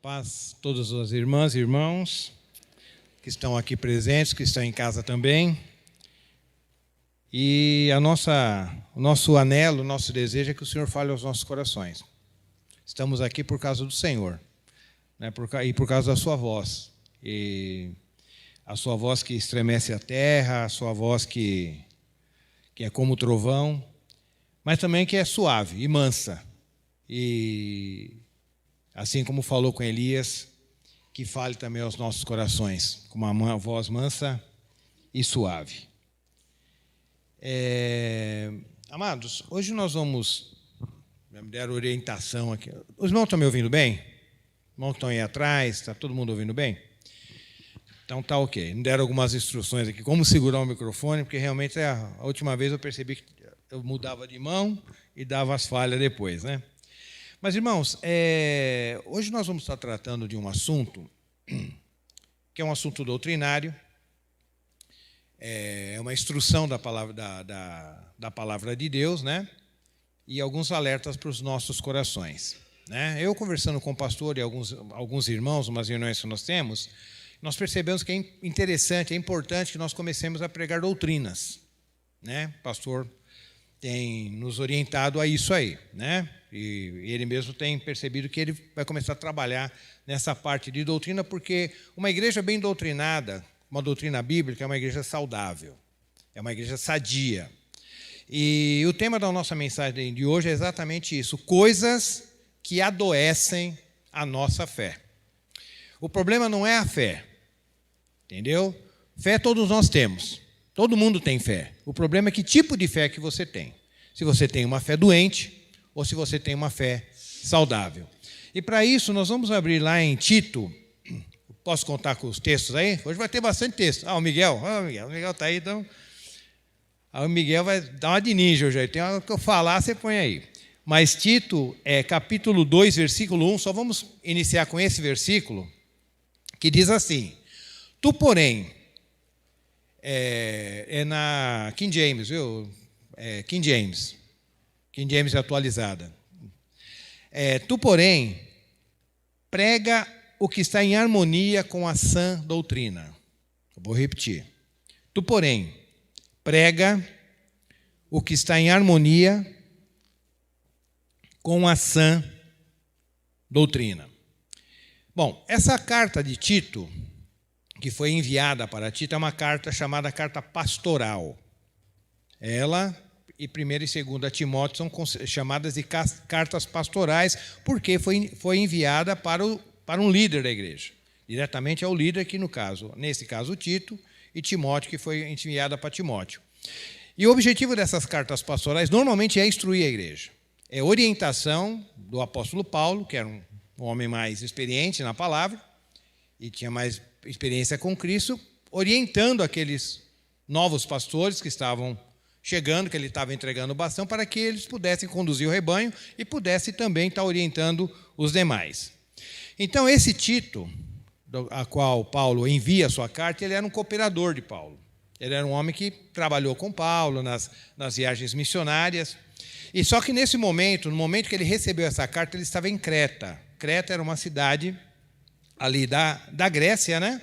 paz, todas as irmãs e irmãos que estão aqui presentes, que estão em casa também. E o nosso anelo, o nosso desejo é que o Senhor fale aos nossos corações. Estamos aqui por causa do Senhor, né, e por causa da sua voz. E a sua voz que estremece a terra, a sua voz que é como o trovão, mas também que é suave e mansa. E assim como falou com Elias, que fale também aos nossos corações, com uma voz mansa e suave. Amados, hoje nós vamos... Me deram orientação aqui. Os irmãos estão me ouvindo bem? Os irmãos estão aí atrás? Está todo mundo ouvindo bem? Então tá ok. Me deram algumas instruções aqui, como segurar o microfone, porque realmente a última vez eu percebi que eu mudava de mão e dava as falhas depois, né? Mas, irmãos, hoje nós vamos estar tratando de um assunto que é um assunto doutrinário, é uma instrução da palavra, da palavra de Deus, né? E alguns alertas para os nossos corações, né? Eu, conversando com o pastor e alguns irmãos, umas reuniões que nós temos, nós percebemos que é interessante, é importante que nós comecemos a pregar doutrinas, né? O pastor tem nos orientado a isso aí, né? E ele mesmo tem percebido que ele vai começar a trabalhar nessa parte de doutrina, porque uma igreja bem doutrinada, uma doutrina bíblica, é uma igreja saudável, é uma igreja sadia. E o tema da nossa mensagem de hoje é exatamente isso: coisas que adoecem a nossa fé. O problema não é a fé, entendeu? Fé todos nós temos, todo mundo tem fé. O problema é que tipo de fé que você tem. Se você tem uma fé doente ou se você tem uma fé saudável. E para isso nós vamos abrir lá em Tito. Posso contar com os textos aí? Hoje vai ter bastante texto. O Miguel está aí, então... O Miguel vai dar uma de ninja hoje aí. Tem algo que eu falar, você põe aí. Mas Tito, capítulo 2, versículo 1, só vamos iniciar com esse versículo, que diz assim: Tu, porém, na King James, viu? King James atualizada. Tu, porém, prega o que está em harmonia com a sã doutrina. Eu vou repetir. Tu, porém, prega o que está em harmonia com a sã doutrina. Bom, essa carta de Tito, que foi enviada para Tito, é uma carta chamada carta pastoral. Ela e 1ª e 2ª Timóteo são chamadas de cartas pastorais, porque foi enviada para um líder da igreja. Diretamente ao líder, que nesse caso Tito, e Timóteo, que foi enviada para Timóteo. E o objetivo dessas cartas pastorais normalmente é instruir a igreja. É orientação do apóstolo Paulo, que era um homem mais experiente na palavra e tinha mais experiência com Cristo, orientando aqueles novos pastores que estavam chegando, que ele estava entregando o bastão, para que eles pudessem conduzir o rebanho e pudessem também estar orientando os demais. Então, esse Tito, a qual Paulo envia a sua carta, ele era um cooperador de Paulo. Ele era um homem que trabalhou com Paulo nas viagens missionárias. E só que nesse momento, no momento que ele recebeu essa carta, ele estava em Creta. Creta era uma cidade ali da Grécia, né?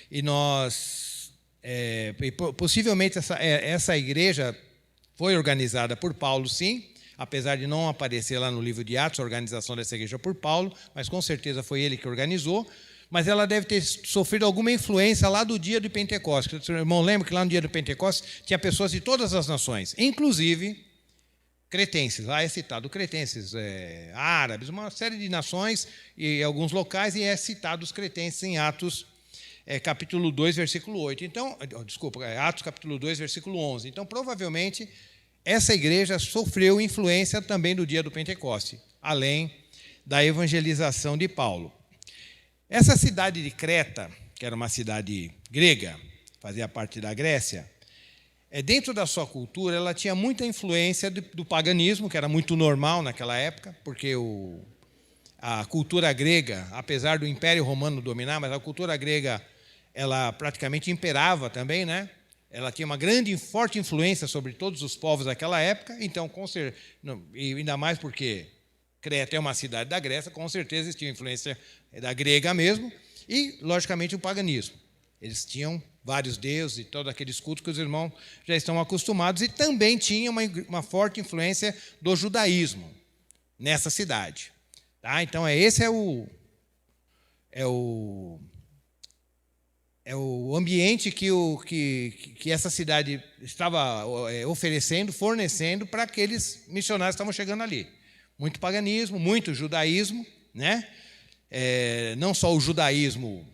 E possivelmente essa igreja foi organizada por Paulo, sim, apesar de não aparecer lá no livro de Atos a organização dessa igreja por Paulo, mas com certeza foi ele que organizou. Mas ela deve ter sofrido alguma influência lá do dia do Pentecostes. O irmão lembra que lá no dia do Pentecostes tinha pessoas de todas as nações, inclusive cretenses. Lá é citado cretenses, árabes, uma série de nações e alguns locais, e é citado os cretenses em Atos capítulo 2, versículo 8. Então, Atos capítulo 2, versículo 11. Então, provavelmente, essa igreja sofreu influência também do dia do Pentecoste, além da evangelização de Paulo. Essa cidade de Creta, que era uma cidade grega, fazia parte da Grécia, dentro da sua cultura, ela tinha muita influência do paganismo, que era muito normal naquela época, porque a cultura grega, apesar do Império Romano dominar, mas a cultura grega, ela praticamente imperava também, né? Ela tinha uma grande e forte influência sobre todos os povos daquela época, então, e ainda mais porque Creta é uma cidade da Grécia, com certeza eles tinham influência da grega mesmo, e, logicamente, o paganismo. Eles tinham vários deuses e todos aqueles cultos que os irmãos já estão acostumados, e também tinha uma forte influência do judaísmo nessa cidade. Tá? Então, esse é o ambiente que essa cidade estava oferecendo, fornecendo para aqueles missionários que estavam chegando ali. Muito paganismo, muito judaísmo, né? Não só o judaísmo,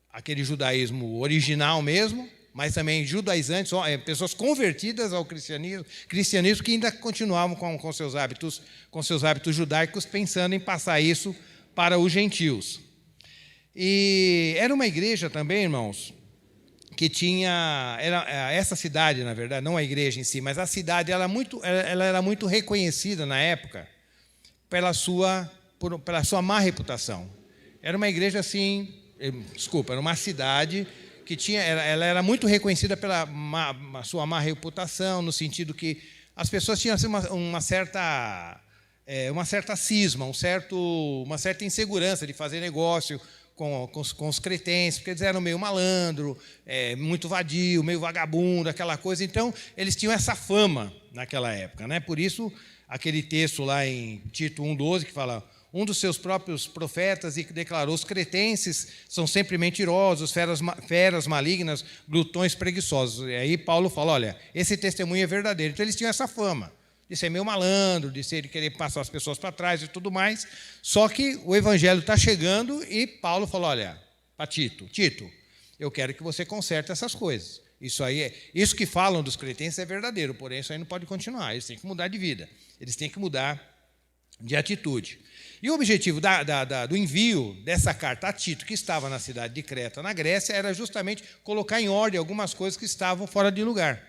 aquele judaísmo original mesmo, mas também judaizantes, pessoas convertidas ao cristianismo que ainda continuavam com seus hábitos judaicos, pensando em passar isso para os gentios. E era uma igreja também, irmãos, que tinha... essa cidade, na verdade, não a igreja em si, mas a cidade ela era muito reconhecida na época pela sua má reputação. Era uma igreja assim... era uma cidade que ela era muito reconhecida pela sua má reputação, no sentido que as pessoas tinham assim, uma certa cisma, uma certa insegurança de fazer negócio com os cretenses, porque eles eram meio malandro, muito vadio, meio vagabundo, aquela coisa. Então, eles tinham essa fama naquela época, né? Por isso, aquele texto lá em Tito 1,12, que fala: um dos seus próprios profetas e que declarou: os cretenses são sempre mentirosos, feras malignas, glutões preguiçosos. E aí Paulo fala: olha, esse testemunho é verdadeiro. Então, eles tinham essa fama de ser meio malandro, de querer passar as pessoas para trás e tudo mais. Só que o evangelho está chegando e Paulo falou: olha, para Tito, eu quero que você conserte essas coisas. Isso que falam dos cretenses é verdadeiro, porém isso aí não pode continuar. Eles têm que mudar de vida, eles têm que mudar de atitude. E o objetivo do envio dessa carta a Tito, que estava na cidade de Creta, na Grécia, era justamente colocar em ordem algumas coisas que estavam fora de lugar,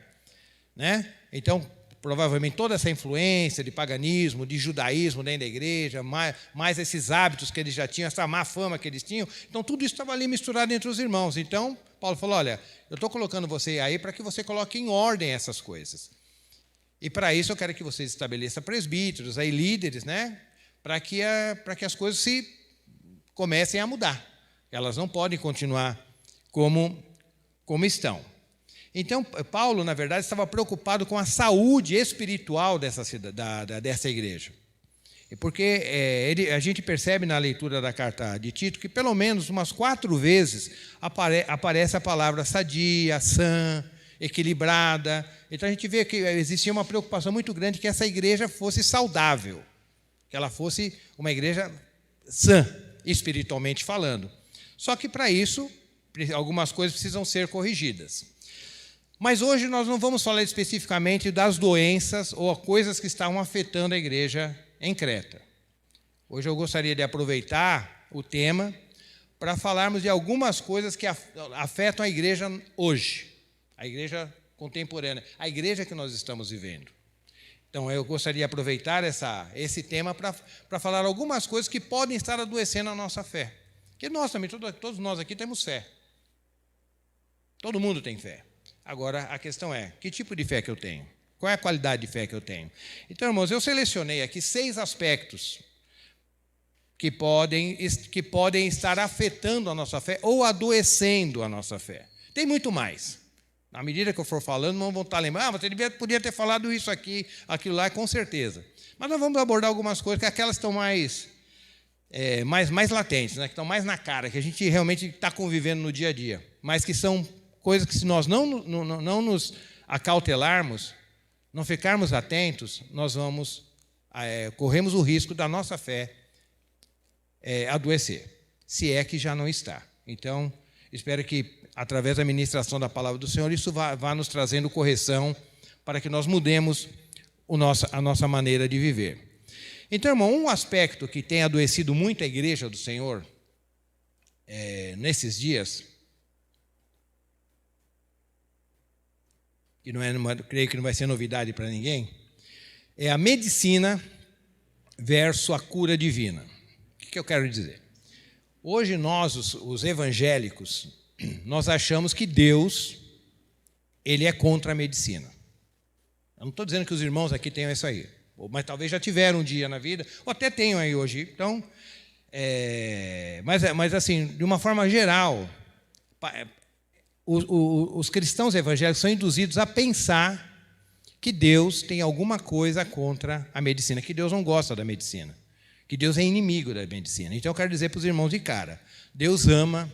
né? Então, provavelmente toda essa influência de paganismo, de judaísmo dentro da igreja, mais esses hábitos que eles já tinham, essa má fama que eles tinham, então tudo isso estava ali misturado entre os irmãos. Então, Paulo falou: olha, eu estou colocando você aí para que você coloque em ordem essas coisas. E para isso eu quero que vocês estabeleçam presbíteros, aí líderes, né? Para que as coisas comecem a mudar. Elas não podem continuar como estão. Então, Paulo, na verdade, estava preocupado com a saúde espiritual dessa igreja. Porque a gente percebe na leitura da carta de Tito que, pelo menos umas 4 vezes, aparece a palavra sadia, sã, equilibrada. Então, a gente vê que existia uma preocupação muito grande que essa igreja fosse saudável, que ela fosse uma igreja sã, espiritualmente falando. Só que, para isso, algumas coisas precisam ser corrigidas. Mas hoje nós não vamos falar especificamente das doenças ou coisas que estavam afetando a igreja em Creta. Hoje eu gostaria de aproveitar o tema para falarmos de algumas coisas que afetam a igreja hoje, a igreja contemporânea, a igreja que nós estamos vivendo. Então eu gostaria de aproveitar esse tema para falar algumas coisas que podem estar adoecendo a nossa fé. Porque nós também, todos nós aqui temos fé. Todo mundo tem fé. Agora, a questão é, que tipo de fé que eu tenho? Qual é a qualidade de fé que eu tenho? Então, irmãos, eu selecionei aqui 6 aspectos que podem estar afetando a nossa fé ou adoecendo a nossa fé. Tem muito mais. Na medida que eu for falando, não vão estar lembrando: você podia ter falado isso aqui, aquilo lá, com certeza. Mas nós vamos abordar algumas coisas que aquelas estão mais latentes, né? Que estão mais na cara, que a gente realmente está convivendo no dia a dia, mas que são coisas que, se nós não nos acautelarmos, não ficarmos atentos, nós corremos o risco da nossa fé adoecer, se é que já não está. Então, espero que, através da ministração da palavra do Senhor, isso vá nos trazendo correção para que nós mudemos a nossa maneira de viver. Então, irmão, um aspecto que tem adoecido muito a igreja do Senhor nesses dias, que creio que não vai ser novidade para ninguém, é a medicina versus a cura divina. O que eu quero dizer? Hoje nós, os evangélicos, nós achamos que Deus, ele é contra a medicina. Eu não estou dizendo que os irmãos aqui tenham isso aí. mas talvez já tiveram um dia na vida, ou até tenham aí hoje. Então, mas assim, de uma forma geral, os cristãos evangélicos são induzidos a pensar que Deus tem alguma coisa contra a medicina, que Deus não gosta da medicina, que Deus é inimigo da medicina. Então, eu quero dizer para os irmãos de cara, Deus ama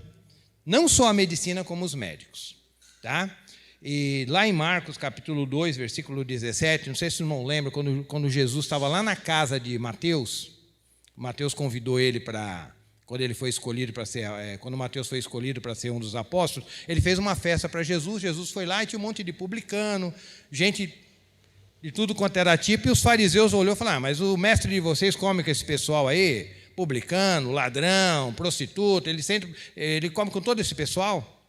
não só a medicina, como os médicos. Tá? E lá em Marcos, capítulo 2, versículo 17, não sei se vocês não lembram, quando Jesus estava lá na casa de Mateus, Mateus convidou ele para... Quando ele foi escolhido para ser, quando Mateus foi escolhido para ser um dos apóstolos, ele fez uma festa para Jesus. Jesus foi lá e tinha um monte de publicano, gente de tudo quanto era tipo, e os fariseus olhou e falaram: mas o mestre de vocês come com esse pessoal aí, publicano, ladrão, prostituta, ele come com todo esse pessoal?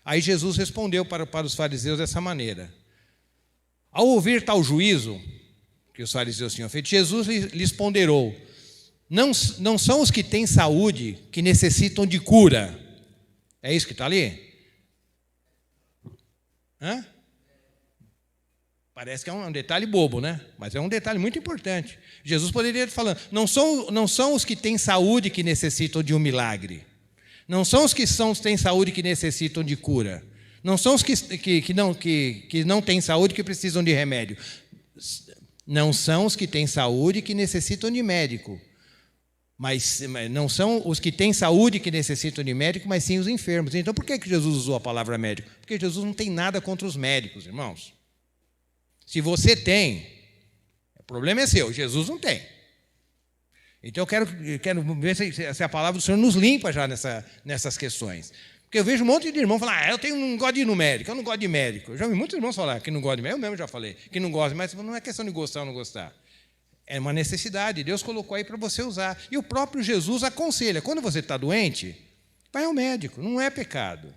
Aí Jesus respondeu para os fariseus dessa maneira: ao ouvir tal juízo que os fariseus tinham feito, Jesus lhes ponderou: não são os que têm saúde que necessitam de cura. É isso que está ali? Hã? Parece que é um detalhe bobo, né? Mas é um detalhe muito importante. Jesus poderia estar falando: não são os que têm saúde que necessitam de um milagre. Não são os que têm saúde que necessitam de cura. Não são os que não têm saúde que precisam de remédio. Não são os que têm saúde que necessitam de médico. Mas não são os que têm saúde que necessitam de médico, mas sim os enfermos. Então, por que Jesus usou a palavra médico? Porque Jesus não tem nada contra os médicos, irmãos. Se você tem, o problema é seu, Jesus não tem. Então, eu quero ver se a palavra do Senhor nos limpa já nessas questões. Porque eu vejo um monte de irmão falar: eu não gosto de ir no médico, eu não gosto de médico. Eu já vi muitos irmãos falar que não gostam de médico, eu mesmo já falei que não gosto, mas não é questão de gostar ou não gostar. É uma necessidade, Deus colocou aí para você usar. E o próprio Jesus aconselha: quando você está doente, vai ao médico, não é pecado.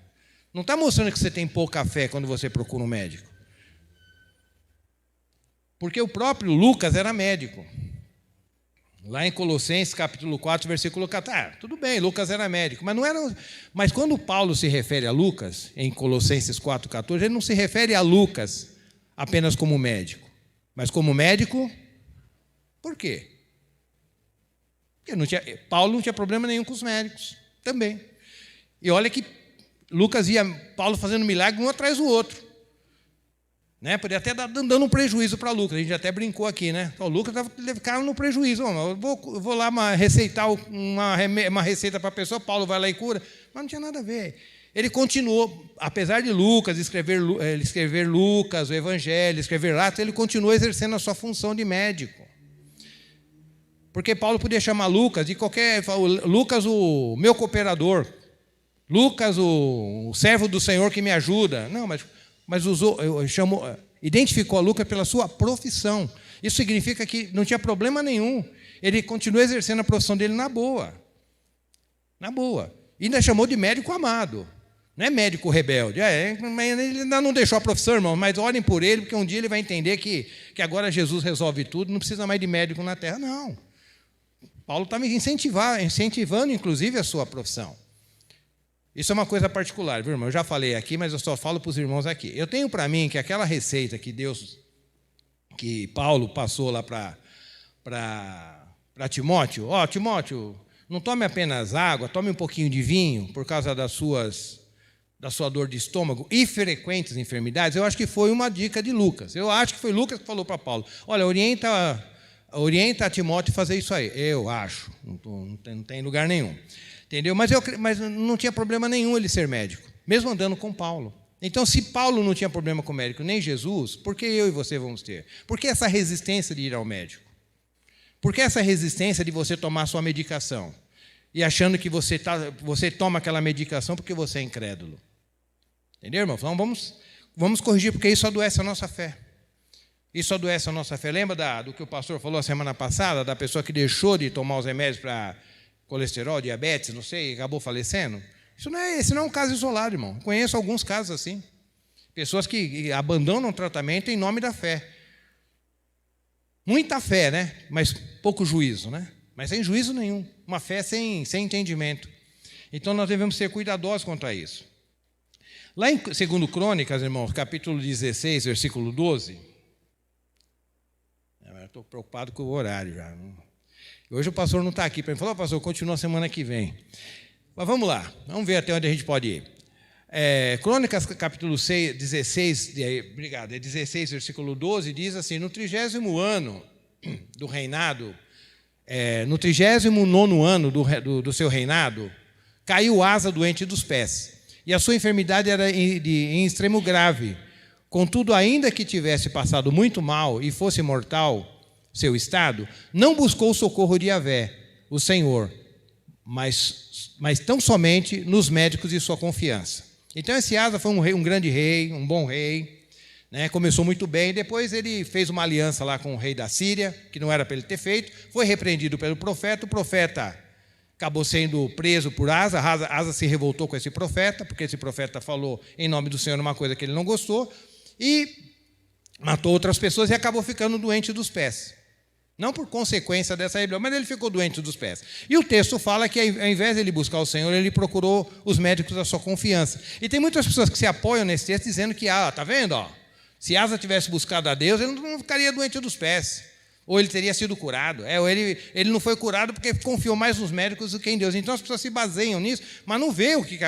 Não está mostrando que você tem pouca fé quando você procura um médico. Porque o próprio Lucas era médico. Lá em Colossenses, capítulo 4, versículo 14. Tudo bem, Lucas era médico, mas não era. Mas quando Paulo se refere a Lucas, em Colossenses 4,14, ele não se refere a Lucas apenas como médico, mas como médico. Por quê? Porque Paulo não tinha problema nenhum com os médicos também. E olha que Lucas via Paulo fazendo milagre um atrás do outro. Né? Podia até estar dando um prejuízo para Lucas. A gente até brincou aqui, né? O Lucas ficava no prejuízo. Eu vou lá receitar uma receita para a pessoa, Paulo vai lá e cura. Mas não tinha nada a ver. Ele continuou, apesar de Lucas escrever Lucas, o Evangelho, escrever Atos, ele continuou exercendo a sua função de médico. Porque Paulo podia chamar Lucas de qualquer... Lucas, o meu cooperador. Lucas, o servo do Senhor que me ajuda. Não, mas identificou a Lucas pela sua profissão. Isso significa que não tinha problema nenhum. Ele continuou exercendo a profissão dele na boa. Na boa. E ainda chamou de médico amado. Não é médico rebelde. Ele ainda não deixou a profissão, irmão, mas orem por ele, porque um dia ele vai entender que agora Jesus resolve tudo, não precisa mais de médico na terra. Não. Paulo está incentivando, inclusive, a sua profissão. Isso é uma coisa particular, viu, irmão? Eu já falei aqui, mas eu só falo para os irmãos aqui. Eu tenho para mim que aquela receita que Paulo passou lá para Timóteo: Timóteo, não tome apenas água, tome um pouquinho de vinho, por causa da sua dor de estômago e frequentes enfermidades. Eu acho que foi uma dica de Lucas. Eu acho que foi Lucas que falou para Paulo: olha, orienta a Timóteo a fazer isso aí. Eu acho, não tem lugar nenhum. Entendeu? Mas não tinha problema nenhum ele ser médico, mesmo andando com Paulo. Então, se Paulo não tinha problema com o médico, nem Jesus, por que eu e você vamos ter? Por que essa resistência de ir ao médico? Por que essa resistência de você tomar sua medicação? E achando que você toma aquela medicação porque você é incrédulo. Entendeu, irmão? Então, vamos corrigir, porque isso adoece a nossa fé. Isso adoece a nossa fé. Lembra do que o pastor falou a semana passada, da pessoa que deixou de tomar os remédios para colesterol, diabetes, não sei, e acabou falecendo? Esse não é um caso isolado, irmão. Conheço alguns casos assim. Pessoas que abandonam o tratamento em nome da fé. Muita fé, né? Mas pouco juízo, né? Mas sem juízo nenhum. Uma fé sem entendimento. Então, nós devemos ser cuidadosos quanto a isso. Lá em 2 Crônicas, irmãos, capítulo 16, versículo 12... estou preocupado com o horário já. Hoje o pastor não está aqui para mim. Falou, pastor, continua semana que vem. Mas vamos lá, vamos ver até onde a gente pode ir. Crônicas, capítulo 16, 16, versículo 12, diz assim: no 30º ano do reinado, no 39º ano do seu reinado, caiu Asa doente dos pés, e a sua enfermidade era em extremo grave. Contudo, ainda que tivesse passado muito mal e fosse mortal seu estado, não buscou o socorro de Yahvé, o Senhor, mas tão somente nos médicos de sua confiança. Então esse Asa foi um grande rei, um bom rei, né? Começou muito bem, depois ele fez uma aliança lá com o rei da Síria, que não era para ele ter feito, foi repreendido pelo profeta, o profeta acabou sendo preso por Asa. Asa se revoltou com esse profeta, porque esse profeta falou em nome do Senhor uma coisa que ele não gostou, e matou outras pessoas e acabou ficando doente dos pés. Não por consequência dessa rebelião, mas ele ficou doente dos pés. E o texto fala que, ao invés de ele buscar o Senhor, ele procurou os médicos da sua confiança. E tem muitas pessoas que se apoiam nesse texto dizendo que, está vendo? Se Asa tivesse buscado a Deus, ele não ficaria doente dos pés. Ou ele teria sido curado. Ou ele não foi curado porque confiou mais nos médicos do que em Deus. Então as pessoas se baseiam nisso, mas não vê o que...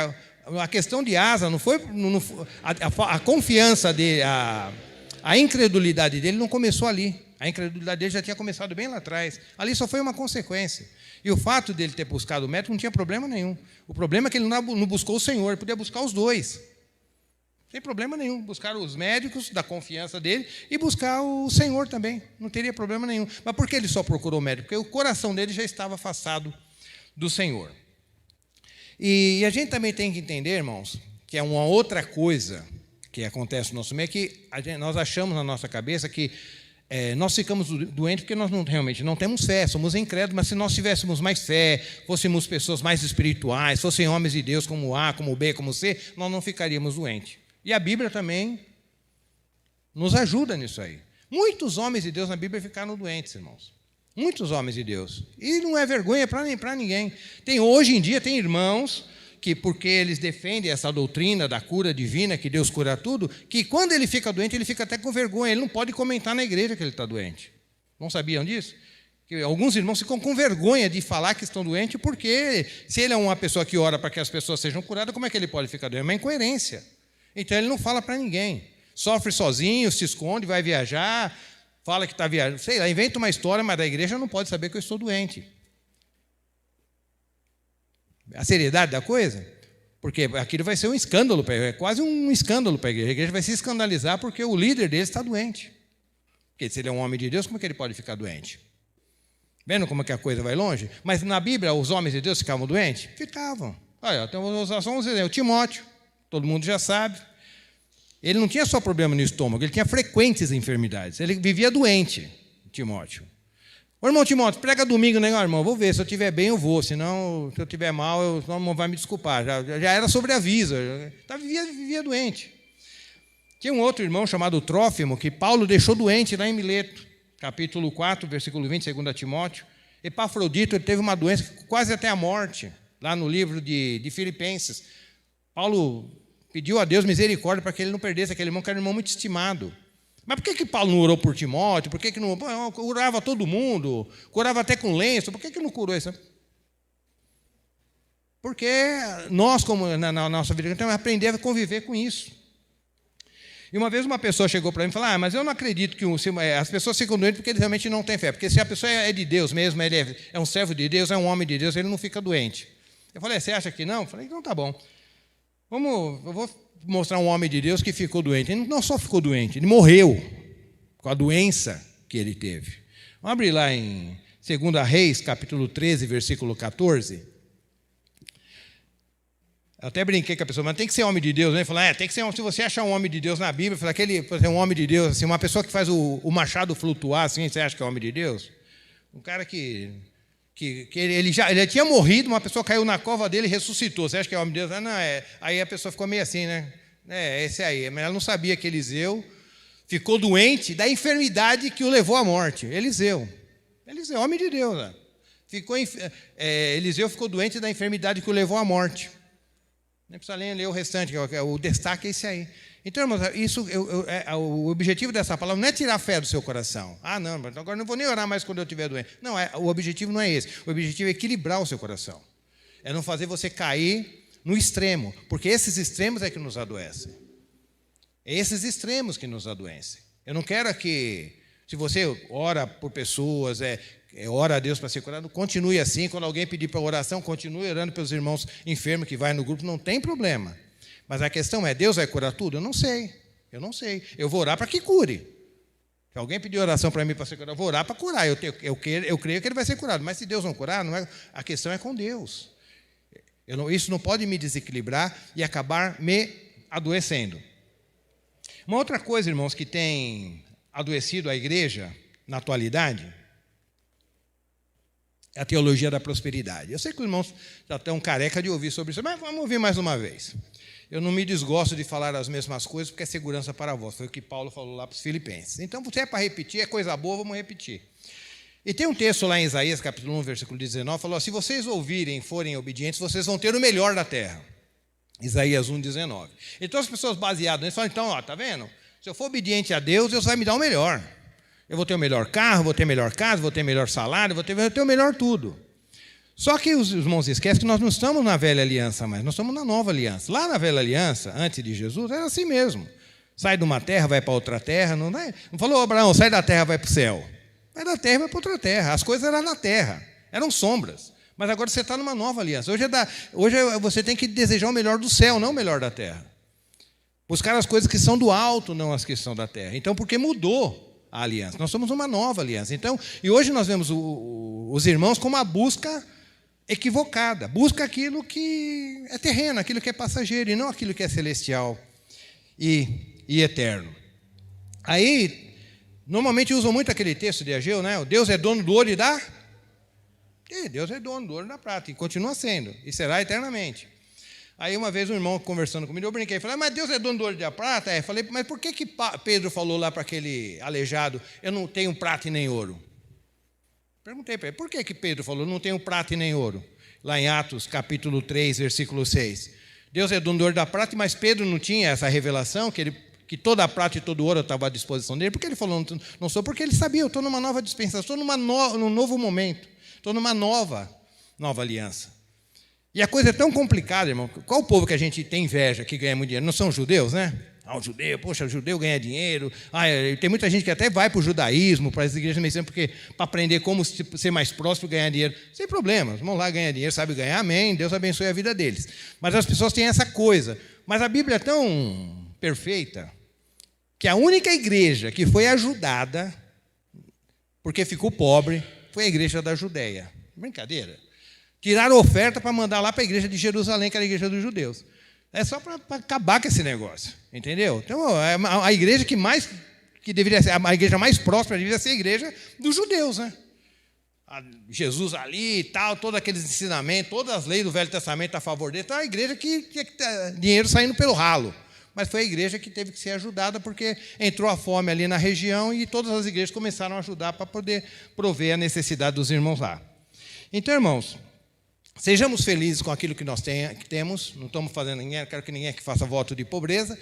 A questão de Asa não foi... A confiança dele, a incredulidade dele não começou ali. A incredulidade dele já tinha começado bem lá atrás. Ali só foi uma consequência. E o fato dele ter buscado o médico não tinha problema nenhum. O problema é que ele não buscou o Senhor, ele podia buscar os dois. Não tem problema nenhum. Buscar os médicos da confiança dele e buscar o Senhor também. Não teria problema nenhum. Mas por que ele só procurou o médico? Porque o coração dele já estava afastado do Senhor. E a gente também tem que entender, irmãos, que é uma outra coisa que acontece no nosso meio, que nós achamos na nossa cabeça que nós ficamos doentes porque nós realmente não temos fé, somos incrédulos, mas se nós tivéssemos mais fé, fôssemos pessoas mais espirituais, fossem homens de Deus como A, como B, como C, nós não ficaríamos doentes. E a Bíblia também nos ajuda nisso aí. Muitos homens de Deus na Bíblia ficaram doentes, irmãos. Muitos homens de Deus. E não é vergonha para ninguém. Hoje em dia tem irmãos que, porque eles defendem essa doutrina da cura divina, que Deus cura tudo, que quando ele fica doente, ele fica até com vergonha, ele não pode comentar na igreja que ele está doente. Não sabiam disso? Que alguns irmãos ficam com vergonha de falar que estão doentes, porque se ele é uma pessoa que ora para que as pessoas sejam curadas, como é que ele pode ficar doente? É uma incoerência. Então ele não fala para ninguém. Sofre sozinho, se esconde, vai viajar, fala que está viajando, sei lá, inventa uma história, mas da igreja não pode saber que eu estou doente. A seriedade da coisa? Porque aquilo vai ser um escândalo, é quase um escândalo para a igreja. A igreja vai se escandalizar porque o líder deles está doente. Porque se ele é um homem de Deus, como é que ele pode ficar doente? Vendo como é que a coisa vai longe? Mas na Bíblia, os homens de Deus ficavam doentes? Ficavam. Olha, então vou usar só um exemplo. O Timóteo, todo mundo já sabe. Ele não tinha só problema no estômago, ele tinha frequentes enfermidades. Ele vivia doente, Timóteo. Ô, irmão Timóteo, prega domingo, né, irmão? Vou ver, se eu estiver bem eu vou, senão, se eu estiver mal, o irmão vai me desculpar. Já era sobreaviso, vivia doente. Tinha um outro irmão chamado Trófimo, que Paulo deixou doente lá em Mileto, capítulo 4, versículo 20, 2 Timóteo. Epafrodito, ele teve uma doença quase até a morte, lá no livro de Filipenses. Paulo pediu a Deus misericórdia para que ele não perdesse aquele irmão, que era um irmão muito estimado. Mas por que Paulo não orou por Timóteo? Por que não curava todo mundo? Curava até com lenço. Por que não curou isso? Porque nós, como na nossa vida, temos que aprender a conviver com isso. E uma vez uma pessoa chegou para mim e falou: mas eu não acredito que as pessoas ficam doentes porque eles realmente não têm fé. Porque se a pessoa é de Deus mesmo, ele é um servo de Deus, é um homem de Deus, ele não fica doente. Eu falei: você acha que não? Eu falei: então tá bom. Eu vou mostrar um homem de Deus que ficou doente. Ele não só ficou doente, ele morreu com a doença que ele teve. Vamos abrir lá em 2 Reis, capítulo 13, versículo 14. Eu até brinquei com a pessoa, mas tem que ser homem de Deus, né? Falar, tem que ser, se você achar um homem de Deus na Bíblia, falar um homem de Deus, assim, uma pessoa que faz o machado flutuar, assim, você acha que é homem de Deus? Um cara que ele tinha morrido, uma pessoa caiu na cova dele e ressuscitou. Você acha que é homem de Deus? Não, aí a pessoa ficou meio assim, né? Esse aí. Mas ela não sabia que Eliseu ficou doente da enfermidade que o levou à morte. Eliseu, homem de Deus. Né? Eliseu ficou doente da enfermidade que o levou à morte. Nem precisa ler o restante, o destaque é esse aí. Então, irmãos, o objetivo dessa palavra não é tirar a fé do seu coração. Ah, não, mas agora não vou nem orar mais quando eu estiver doente. Não, o objetivo não é esse. O objetivo é equilibrar o seu coração. É não fazer você cair no extremo, porque esses extremos é que nos adoecem. É esses extremos que nos adoecem. Eu não quero que, se você ora por pessoas, ora a Deus para ser curado, continue assim. Quando alguém pedir para oração, continue orando pelos irmãos enfermos que vai no grupo, não tem problema. Mas a questão é, Deus vai curar tudo? Eu não sei. Eu vou orar para que cure. Se alguém pedir oração para mim para ser curado, eu vou orar para curar. Eu creio que ele vai ser curado. Mas se Deus não curar, a questão é com Deus. Isso não pode me desequilibrar e acabar me adoecendo. Uma outra coisa, irmãos, que tem adoecido a igreja na atualidade é a teologia da prosperidade. Eu sei que os irmãos já estão careca de ouvir sobre isso, mas vamos ouvir mais uma vez. Eu não me desgosto de falar as mesmas coisas, porque é segurança para vós. Foi o que Paulo falou lá para os Filipenses. Então, se é para repetir, é coisa boa, vamos repetir. E tem um texto lá em Isaías, capítulo 1, versículo 19, falou: se vocês ouvirem e forem obedientes, vocês vão ter o melhor da terra. Isaías 1, 19. Então, as pessoas baseadas nisso falam: então, está vendo? Se eu for obediente a Deus, Deus vai me dar o melhor. Eu vou ter o melhor carro, vou ter melhor casa, vou ter melhor salário, vou ter o melhor tudo. Só que os irmãos esquecem que nós não estamos na velha aliança mais, nós estamos na nova aliança. Lá na velha aliança, antes de Jesus, era assim mesmo. Sai de uma terra, vai para outra terra. Não falou, Abraão, sai da terra, vai para o céu. Vai da terra, vai para outra terra. As coisas eram na terra, eram sombras. Mas agora você está numa nova aliança. Hoje você tem que desejar o melhor do céu, não o melhor da terra. Buscar as coisas que são do alto, não as que são da terra. Então, porque mudou a aliança. Nós somos uma nova aliança. Então, e hoje nós vemos os irmãos com uma busca equivocada. Busca aquilo que é terreno, aquilo que é passageiro, e não aquilo que é celestial e eterno. Aí, normalmente usam muito aquele texto de Ageu, né? O Deus é dono do ouro e da... Deus é dono do ouro e da prata, e continua sendo, e será eternamente. Aí uma vez um irmão conversando comigo, eu brinquei, falei, mas Deus é dono do ouro e da prata? Falei, mas por que Pedro falou lá para aquele aleijado, eu não tenho prata e nem ouro? Perguntei para ele, por que Pedro falou, não tenho prata e nem ouro? Lá em Atos, capítulo 3, versículo 6. Deus é dono do ouro e da prata, mas Pedro não tinha essa revelação, que toda a prata e todo o ouro estava à disposição dele. Por que ele falou, não sou? Porque ele sabia, eu estou numa nova dispensação, estou num novo momento, estou numa nova aliança. E a coisa é tão complicada, irmão. Qual o povo que a gente tem inveja, que ganha muito dinheiro? Não são os judeus, né? O judeu, poxa, o judeu ganha dinheiro. Tem muita gente que até vai para o judaísmo, para as igrejas messiânicas, porque para aprender como ser mais próspero, ganhar dinheiro. Sem problemas, vão lá ganhar dinheiro, sabe ganhar, amém, Deus abençoe a vida deles. Mas as pessoas têm essa coisa. Mas a Bíblia é tão perfeita que a única igreja que foi ajudada, porque ficou pobre, foi a igreja da Judéia. Brincadeira. Tiraram oferta para mandar lá para a igreja de Jerusalém, que era a igreja dos judeus. É só para acabar com esse negócio, entendeu? Então, a igreja que deveria ser, a igreja mais próspera deveria ser a igreja dos judeus, né? Jesus ali e tal, todos aqueles ensinamentos, todas as leis do Velho Testamento a favor dele. Então, a igreja que tinha dinheiro saindo pelo ralo. Mas foi a igreja que teve que ser ajudada, porque entrou a fome ali na região e todas as igrejas começaram a ajudar para poder prover a necessidade dos irmãos lá. Então, irmãos, sejamos felizes com aquilo que nós temos. Não estamos fazendo ninguém, quero que ninguém aqui faça voto de pobreza.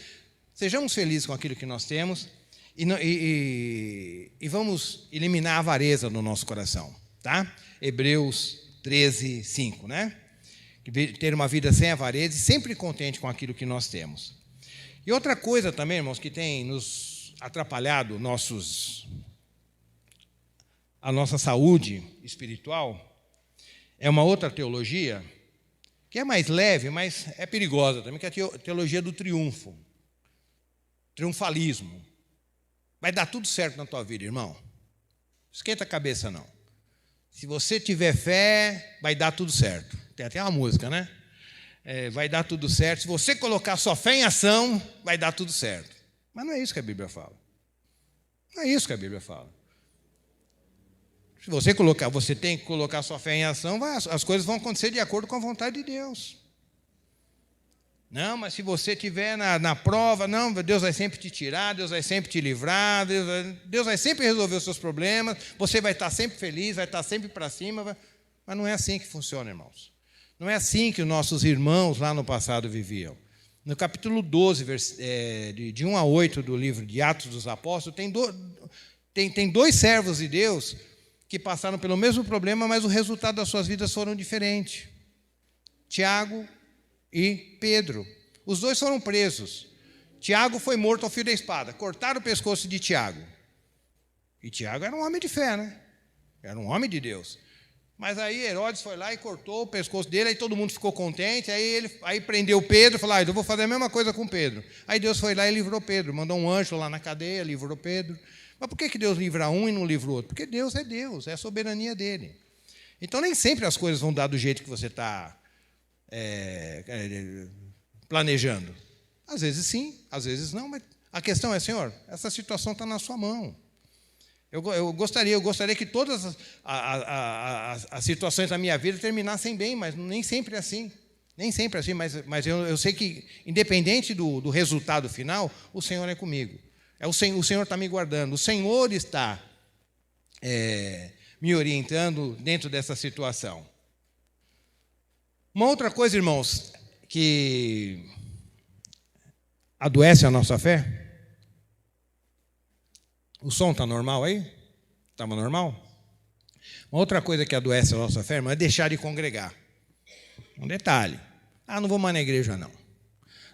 Sejamos felizes com aquilo que nós temos e vamos eliminar a avareza no nosso coração, tá? Hebreus 13, 5, né? Ter uma vida sem avareza e sempre contente com aquilo que nós temos. E outra coisa também, irmãos, que tem nos atrapalhado a nossa saúde espiritual, é uma outra teologia, que é mais leve, mas é perigosa também, que é a teologia do triunfo. Triunfalismo. Vai dar tudo certo na tua vida, irmão. Esquenta a cabeça, não. Se você tiver fé, vai dar tudo certo. Tem até uma música, né? Vai dar tudo certo. Se você colocar sua fé em ação, vai dar tudo certo. Mas não é isso que a Bíblia fala. Não é isso que a Bíblia fala. Se você tem que colocar sua fé em ação, as coisas vão acontecer de acordo com a vontade de Deus. Não, mas se você estiver na prova, não, Deus vai sempre te tirar, Deus vai sempre te livrar, Deus vai sempre resolver os seus problemas, você vai estar sempre feliz, vai estar sempre para cima. Mas não é assim que funciona, irmãos. Não é assim que os nossos irmãos lá no passado viviam. No capítulo 12, de 1 a 8 do livro de Atos dos Apóstolos, tem dois servos de Deus que passaram pelo mesmo problema, mas o resultado das suas vidas foram diferentes. Tiago e Pedro. Os dois foram presos. Tiago foi morto ao fio da espada. Cortaram o pescoço de Tiago. E Tiago era um homem de fé, né? Era um homem de Deus. Mas aí Herodes foi lá e cortou o pescoço dele, aí todo mundo ficou contente, aí prendeu Pedro, falou, eu vou fazer a mesma coisa com Pedro. Aí Deus foi lá e livrou Pedro, mandou um anjo lá na cadeia, livrou Pedro. Mas por que Deus livra um e não livra o outro? Porque Deus, é a soberania dele. Então nem sempre as coisas vão dar do jeito que você está planejando. Às vezes sim, às vezes não, mas a questão é, Senhor, essa situação está na sua mão. Eu gostaria que todas as situações da minha vida terminassem bem, mas nem sempre é assim. Nem sempre é assim, mas eu sei que, independente do resultado final, o Senhor é comigo. O Senhor está me guardando. O Senhor está me orientando dentro dessa situação. Uma outra coisa, irmãos, que adoece a nossa fé. O som está normal aí? Estava normal? Uma outra coisa que adoece a nossa fé, irmão, é deixar de congregar. Um detalhe. Não vou mais na igreja, não.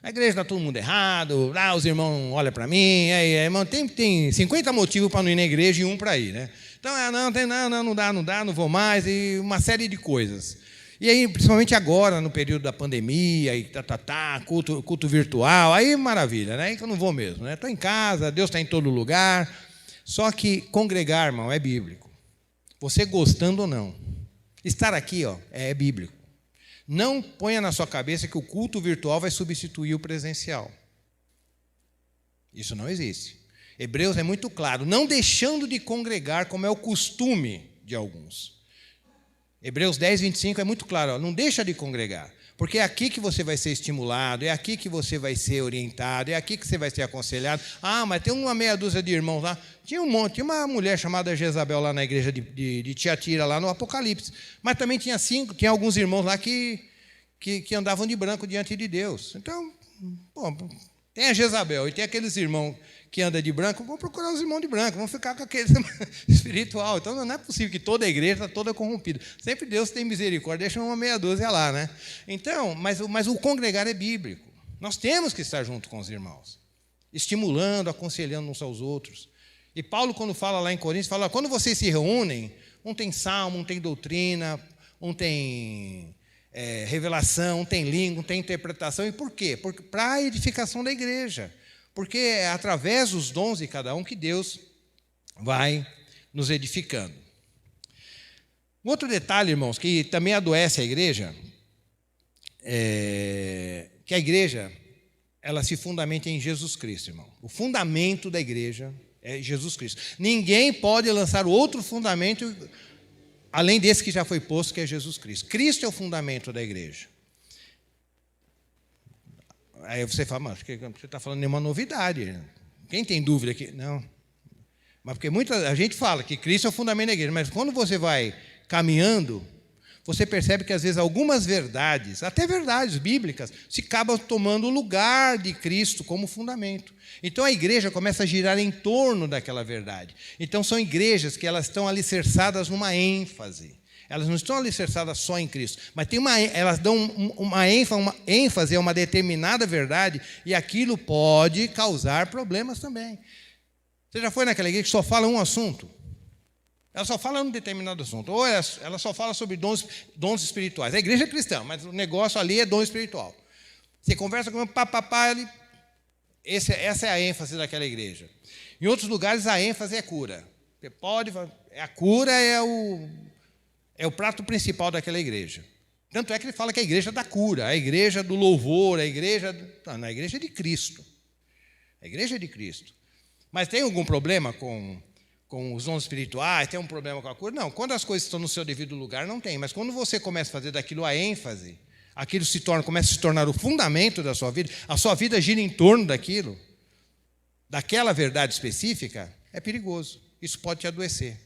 Na igreja está todo mundo errado, os irmãos olham para mim, irmão, tem 50 motivos para não ir na igreja e um para ir, né? Então, não dá, não vou mais, e uma série de coisas. E aí, principalmente agora, no período da pandemia, e culto virtual, aí maravilha, né? Aí que eu não vou mesmo, né? Estou em casa, Deus está em todo lugar. Só que congregar, irmão, é bíblico. Você gostando ou não. Estar aqui, é bíblico. Não ponha na sua cabeça que o culto virtual vai substituir o presencial. Isso não existe. Hebreus é muito claro, não deixando de congregar, como é o costume de alguns. Hebreus 10, 25 é muito claro, não deixa de congregar. Porque é aqui que você vai ser estimulado, é aqui que você vai ser orientado, é aqui que você vai ser aconselhado. Mas tem uma meia dúzia de irmãos lá. Tinha uma mulher chamada Jezabel lá na igreja de Tiatira, lá no Apocalipse. Mas também tinha alguns irmãos lá que andavam de branco diante de Deus. Então, tem a Jezabel e tem aqueles irmãos que andam de branco, vão procurar os irmãos de branco, vão ficar com aquele espiritual. Então, não é possível que toda a igreja está toda corrompida. Sempre Deus tem misericórdia, deixa uma meia dúzia lá, né? Então, mas o congregar é bíblico. Nós temos que estar junto com os irmãos, estimulando, aconselhando uns aos outros. E Paulo, quando fala lá em Coríntios, fala, quando vocês se reúnem, um tem salmo, um tem doutrina, um tem revelação, um tem língua, um tem interpretação. E por quê? Para a edificação da igreja. Porque é através dos dons de cada um que Deus vai nos edificando. Um outro detalhe, irmãos, que também adoece a igreja, é que a igreja, ela se fundamenta em Jesus Cristo, irmão. O fundamento da igreja é Jesus Cristo. Ninguém pode lançar outro fundamento além desse que já foi posto, que é Jesus Cristo. Cristo é o fundamento da igreja. Aí você fala, mas você está falando de uma novidade. Quem tem dúvida aqui? Não. Mas porque a gente fala que Cristo é o fundamento da igreja, mas quando você vai caminhando, você percebe que às vezes algumas verdades, até verdades bíblicas, se acabam tomando o lugar de Cristo como fundamento. Então a igreja começa a girar em torno daquela verdade. Então são igrejas que elas estão alicerçadas numa ênfase. Elas não estão alicerçadas só em Cristo, mas elas dão uma ênfase a uma determinada verdade, e aquilo pode causar problemas também. Você já foi naquela igreja que só fala um assunto? Ela só fala um determinado assunto. Ou ela só fala sobre dons espirituais. A igreja é cristã, mas o negócio ali é dom espiritual. Você conversa com o papapá, essa é a ênfase daquela igreja. Em outros lugares, a ênfase é cura. A cura é o prato principal daquela igreja. Tanto é que ele fala que é a igreja da cura, a igreja do louvor, a igreja de Cristo. A igreja de Cristo. Mas tem algum problema com os dons espirituais? Tem um problema com a cura? Não, quando as coisas estão no seu devido lugar, não tem. Mas quando você começa a fazer daquilo a ênfase, aquilo começa a se tornar o fundamento da sua vida, a sua vida gira em torno daquilo, daquela verdade específica, é perigoso. Isso pode te adoecer.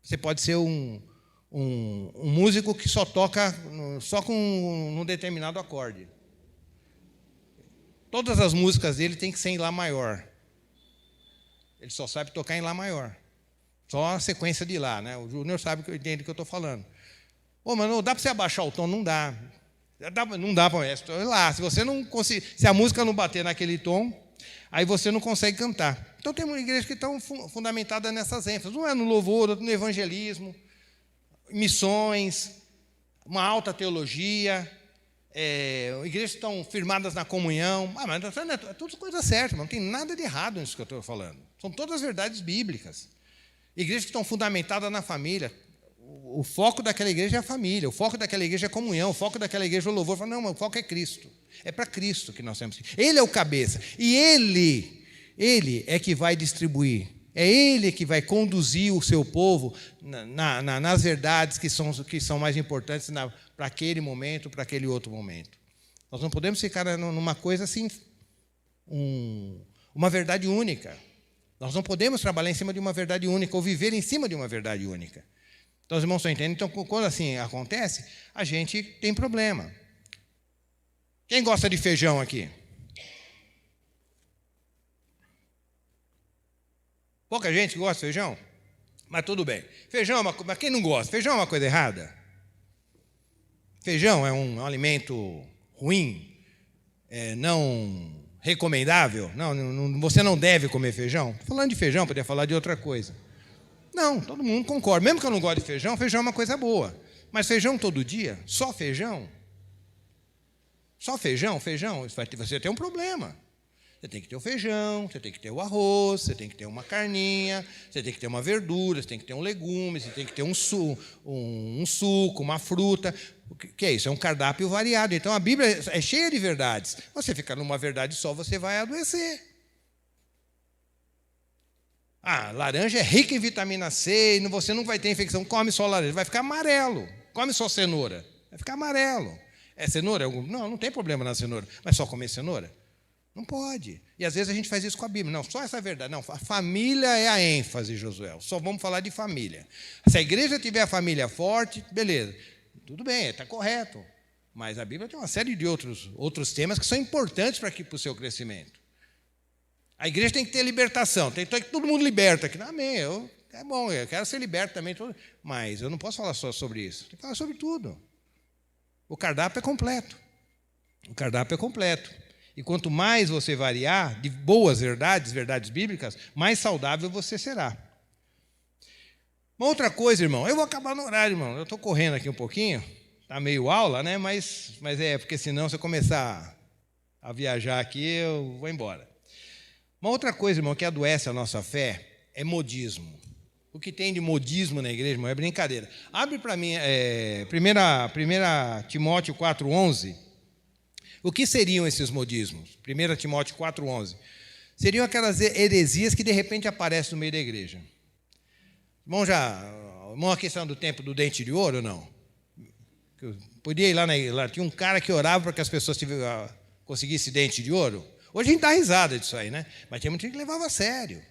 Você pode ser um um músico que só toca só com um determinado acorde. Todas as músicas dele tem que ser em Lá maior. Ele só sabe tocar em Lá maior. Só a sequência de Lá, né? O Júnior sabe que eu entendo o que eu estou falando. Mas não dá para você abaixar o tom? Não dá. Não dá para lá. Se você não conseguir, se a música não bater naquele tom, aí você não consegue cantar. Então tem uma igreja que está fundamentada nessas ênfases. Um é no louvor, outro no evangelismo, missões, uma alta teologia, igrejas que estão firmadas na comunhão. Mas é tudo coisa certa, não tem nada de errado nisso que eu estou falando. São todas verdades bíblicas. Igrejas que estão fundamentadas na família. O foco daquela igreja é a família, o foco daquela igreja é a comunhão, o foco daquela igreja é o louvor. Não, mas o foco é Cristo. É para Cristo que nós temos que ir. Ele é o cabeça. E Ele é que vai distribuir. É Ele que vai conduzir o seu povo nas verdades que são mais importantes para aquele momento, para aquele outro momento. Nós não podemos ficar numa coisa assim, uma verdade única. Nós não podemos trabalhar em cima de uma verdade única ou viver em cima de uma verdade única. Então, os irmãos estão entendendo? Então, quando assim acontece, a gente tem problema. Quem gosta de feijão aqui? Pouca gente gosta de feijão? Mas tudo bem. Feijão mas quem não gosta? Feijão é uma coisa errada? Feijão é um alimento ruim? Não recomendável? Não, você não deve comer feijão? Falando de feijão, poderia falar de outra coisa. Não, todo mundo concorda. Mesmo que eu não goste de feijão, feijão é uma coisa boa. Mas feijão todo dia? Só feijão? Só feijão? Você tem um problema. Você tem que ter o feijão, você tem que ter o arroz, você tem que ter uma carninha, você tem que ter uma verdura, você tem que ter um legume, você tem que ter um suco, uma fruta. O que é isso? É um cardápio variado. Então, a Bíblia é cheia de verdades. Você ficar numa verdade só, você vai adoecer. Laranja é rica em vitamina C, e você não vai ter infecção. Come só laranja, vai ficar amarelo. Come só cenoura, vai ficar amarelo. É cenoura? Não tem problema na cenoura. Mas só comer cenoura? Não pode. E às vezes a gente faz isso com a Bíblia. Não, só essa verdade. Não, a família é a ênfase, Josué. Só vamos falar de família. Se a igreja tiver a família forte, beleza. Tudo bem, está correto. Mas a Bíblia tem uma série de outros temas que são importantes para o seu crescimento. A igreja tem que ter libertação. Tem que todo mundo liberta aqui. Amém. É bom, eu quero ser liberto também. Mas eu não posso falar só sobre isso. Tem que falar sobre tudo. O cardápio é completo. O cardápio é completo. E quanto mais você variar de boas verdades bíblicas, mais saudável você será. Uma outra coisa, irmão, eu vou acabar no horário, irmão. Eu estou correndo aqui um pouquinho. Está meio aula, né? Mas porque senão, se eu começar a viajar aqui, eu vou embora. Uma outra coisa, irmão, que adoece a nossa fé é modismo. O que tem de modismo na igreja, irmão, é brincadeira. Abre para mim 1 Timóteo 4,11. O que seriam esses modismos? 1 Timóteo 4,11. Seriam aquelas heresias que de repente aparecem no meio da igreja. Irmão, a questão do tempo do dente de ouro ou não? Podia ir lá, tinha um cara que orava para que as pessoas conseguissem dente de ouro. Hoje a gente dá risada disso aí, né? Mas tinha muita gente que levava a sério.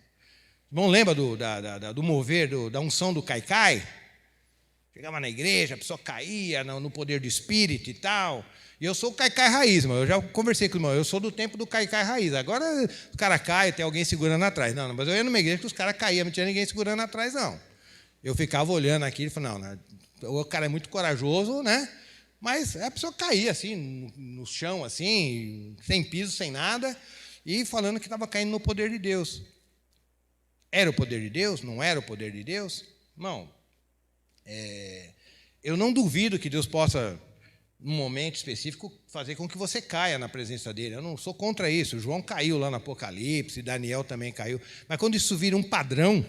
Irmão, lembra do mover, da unção do caicai? Chegava na igreja, a pessoa caía no poder do Espírito e tal. E eu sou o caicai raiz, irmão. Eu já conversei com o irmão, eu sou do tempo do caicai raiz. Agora o cara cai, tem alguém segurando atrás. Não, mas eu ia numa igreja que os caras caíam, não tinha ninguém segurando atrás, não. Eu ficava olhando aqui e falava, não, o cara é muito corajoso, né? Mas a pessoa caía assim, no chão, assim, sem piso, sem nada, e falando que estava caindo no poder de Deus. Era o poder de Deus? Não era o poder de Deus? Irmão, eu não duvido que Deus possa, num momento específico, fazer com que você caia na presença dele. Eu não sou contra isso. O João caiu lá no Apocalipse, Daniel também caiu. Mas quando isso vira um padrão,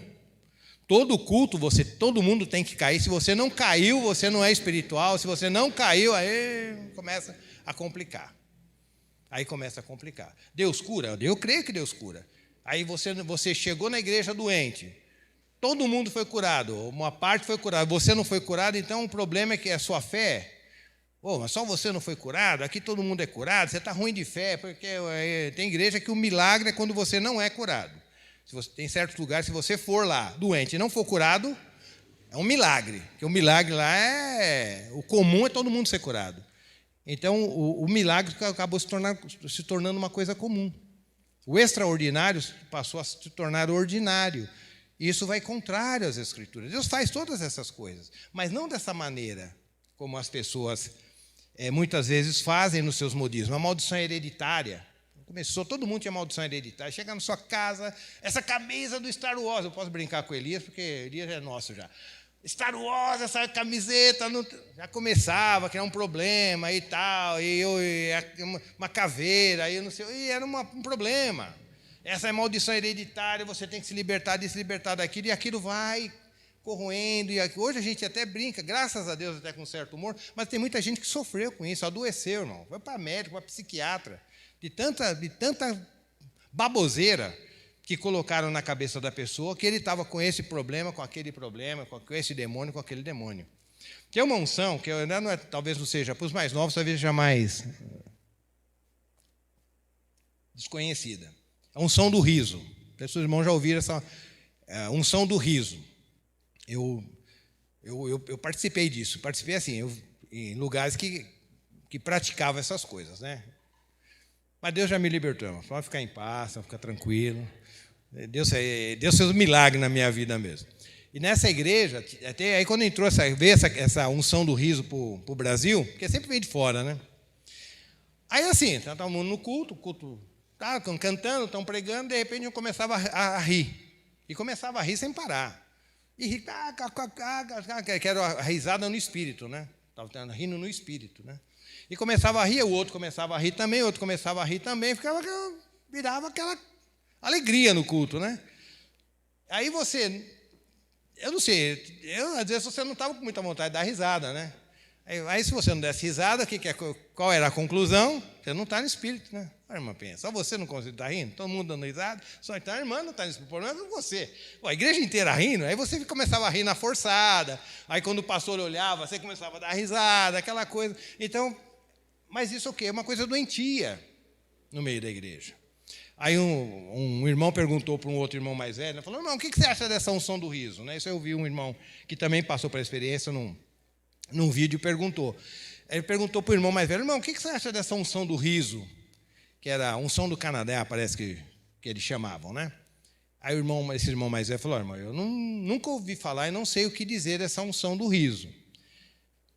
todo culto, todo mundo tem que cair. Se você não caiu, você não é espiritual. Se você não caiu, aí começa a complicar. Deus cura? Eu creio que Deus cura. Aí você chegou na igreja doente. Todo mundo foi curado, uma parte foi curada. Você não foi curado, então o problema é que a sua fé... mas só você não foi curado? Aqui todo mundo é curado? Você está ruim de fé, porque tem igreja que o milagre é quando você não é curado. Tem certos lugares, se você for lá doente e não for curado, É um milagre, porque o milagre lá o comum é todo mundo ser curado. Então, o milagre acabou se tornando uma coisa comum. O extraordinário passou a se tornar ordinário. Isso vai contrário às Escrituras. Deus faz todas essas coisas, mas não dessa maneira, como as pessoas muitas vezes fazem nos seus modismos. A maldição é hereditária. Começou, todo mundo tinha maldição hereditária. Chega na sua casa, essa camisa do Star Wars. Eu posso brincar com Elias, porque Elias é nosso já. Star Wars, essa camiseta, já começava a criar um problema e tal, uma caveira, e não sei, e era um problema. Essa é maldição hereditária, você tem que se libertar disso, se libertar daquilo, e aquilo vai corroendo. Hoje a gente até brinca, graças a Deus, até com certo humor, mas tem muita gente que sofreu com isso, adoeceu, irmão. Foi para médico, para psiquiatra, de tanta baboseira que colocaram na cabeça da pessoa que ele estava com esse problema, com aquele problema, com esse demônio, com aquele demônio. Que é uma unção, que talvez não seja, para os mais novos, talvez seja mais desconhecida. A unção do riso. Seus irmãos já ouviram essa unção do riso. Eu participei disso. Participei assim, em lugares que praticavam essas coisas, né? Mas Deus já me libertou. Pode ficar em paz, ficar tranquilo. Deus fez um milagre na minha vida mesmo. E nessa igreja, até aí quando entrou essa unção do riso para o Brasil, porque sempre vem de fora, né? Aí assim, está todo mundo no culto, estão cantando, estão pregando, de repente eu começava a rir. E começava a rir sem parar. E rir, que era a risada no espírito, né? Estava rindo no espírito, né? E começava a rir, o outro começava a rir também, o outro começava a rir também, virava aquela alegria no culto, né? Aí eu não sei, às vezes você não estava com muita vontade de dar risada, né? Aí se você não desse risada, qual era a conclusão? Você não está no espírito, né? A irmã pensa, só você não consegue estar rindo? Todo mundo dando risada? Só então a irmã não está nesse problema, é com você. Pô, a igreja inteira rindo, aí você começava a rir na forçada, aí quando o pastor olhava, você começava a dar risada, aquela coisa. Então, mas isso o quê? É uma coisa doentia no meio da igreja. Aí um irmão perguntou para um outro irmão mais velho, falou, irmão, o que você acha dessa unção do riso? Isso eu vi um irmão que também passou por a experiência num vídeo e perguntou. Ele perguntou para o irmão mais velho, irmão, o que você acha dessa unção do riso? Que era a unção do Canadá, parece que eles chamavam, né? Aí esse irmão mais velho falou, irmão, eu nunca ouvi falar e não sei o que dizer dessa unção do riso.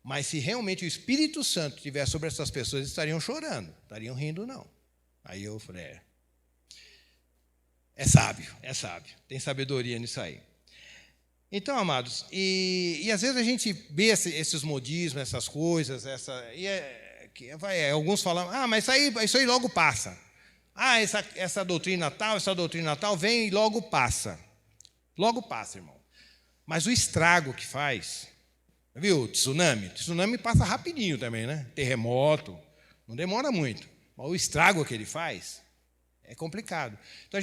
Mas se realmente o Espírito Santo estivesse sobre essas pessoas, eles estariam chorando, estariam rindo, não. Aí eu falei, é sábio, tem sabedoria nisso aí. Então, amados, e às vezes a gente vê esses modismos, essas coisas, alguns falam, mas isso aí logo passa. Essa doutrina tal, vem e logo passa. Logo passa, irmão. Mas o estrago que faz, viu, tsunami? Tsunami passa rapidinho também, né? Terremoto, não demora muito. Mas o estrago que ele faz é complicado. Então,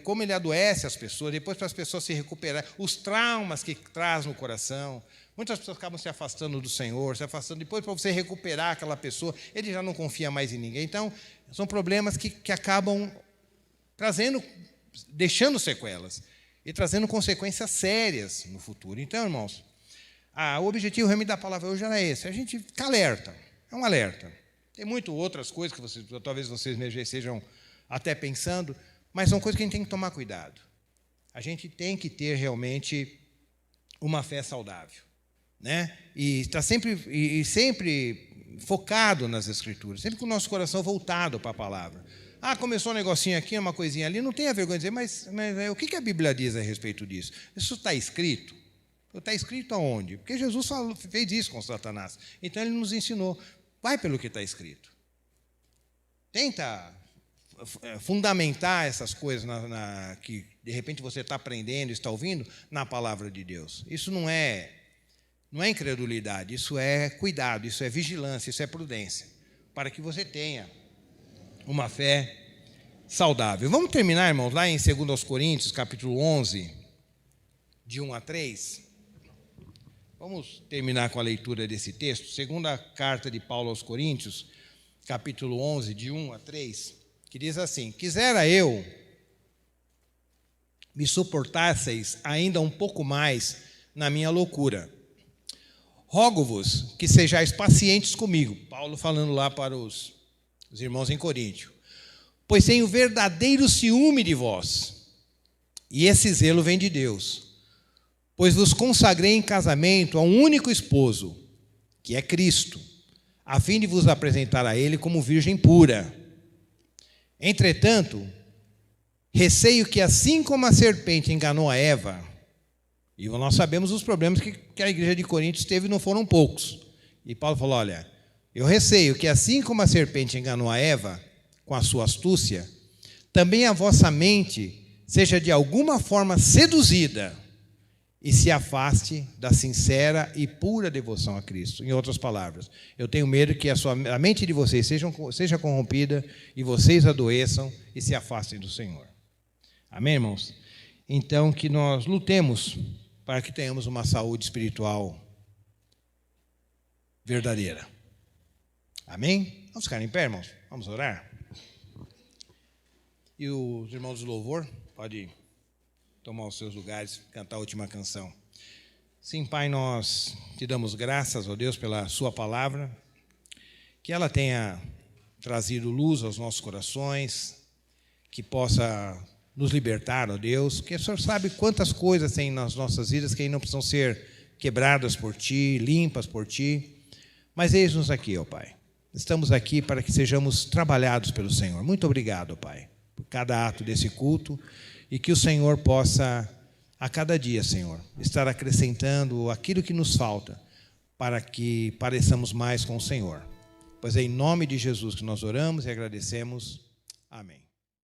como ele adoece as pessoas, depois para as pessoas se recuperarem, os traumas que traz no coração, muitas pessoas acabam se afastando do Senhor, depois para você recuperar aquela pessoa, ele já não confia mais em ninguém. Então, são problemas que acabam deixando sequelas e trazendo consequências sérias no futuro. Então, irmãos, o objetivo realmente da palavra hoje era esse, a gente ficar alerta, é um alerta. Tem muitas outras coisas que talvez vocês mesmos estejam até pensando, mas são coisas que a gente tem que tomar cuidado. A gente tem que ter realmente uma fé saudável, né? E estar sempre focado nas Escrituras, sempre com o nosso coração voltado para a palavra. Começou um negocinho aqui, uma coisinha ali, não tenha vergonha de dizer, mas o que a Bíblia diz a respeito disso? Isso está escrito? Está escrito aonde? Porque Jesus fez isso com Satanás. Então ele nos ensinou, vai pelo que está escrito. Tenta fundamentar essas coisas que de repente você está aprendendo, está ouvindo, na palavra de Deus. Isso não é incredulidade, isso é cuidado, isso é vigilância, isso é prudência, para que você tenha uma fé saudável. Vamos terminar, irmãos, lá em 2 Coríntios, capítulo 11, de 1 a 3. Vamos terminar com a leitura desse texto. Segunda carta de Paulo aos Coríntios, capítulo 11, de 1 a 3. Que diz assim, quisera me suportasseis ainda um pouco mais na minha loucura. Rogo-vos que sejais pacientes comigo. Paulo falando lá para os irmãos em Coríntio. Pois tenho verdadeiro ciúme de vós, e esse zelo vem de Deus. Pois vos consagrei em casamento a um único esposo, que é Cristo, a fim de vos apresentar a ele como virgem pura. Entretanto, receio que assim como a serpente enganou a Eva, e nós sabemos os problemas que a igreja de Corinto teve, não foram poucos. E Paulo falou, olha, eu receio que assim como a serpente enganou a Eva, com a sua astúcia, também a vossa mente seja de alguma forma seduzida e se afaste da sincera e pura devoção a Cristo. Em outras palavras, eu tenho medo que a mente de vocês seja corrompida e vocês adoeçam e se afastem do Senhor. Amém, irmãos? Então, que nós lutemos para que tenhamos uma saúde espiritual verdadeira. Amém? Vamos ficar em pé, irmãos? Vamos orar? E os irmãos do louvor, pode tomar os seus lugares, cantar a última canção. Sim, Pai, nós te damos graças, ó Deus, pela sua palavra, que ela tenha trazido luz aos nossos corações, que possa nos libertar, ó Deus, que o Senhor sabe quantas coisas tem nas nossas vidas que ainda não precisam ser quebradas por Ti, limpas por Ti, mas eis-nos aqui, ó Pai. Estamos aqui para que sejamos trabalhados pelo Senhor. Muito obrigado, Pai, por cada ato desse culto e que o Senhor possa, a cada dia, Senhor, estar acrescentando aquilo que nos falta para que pareçamos mais com o Senhor. Pois é em nome de Jesus que nós oramos e agradecemos. Amém.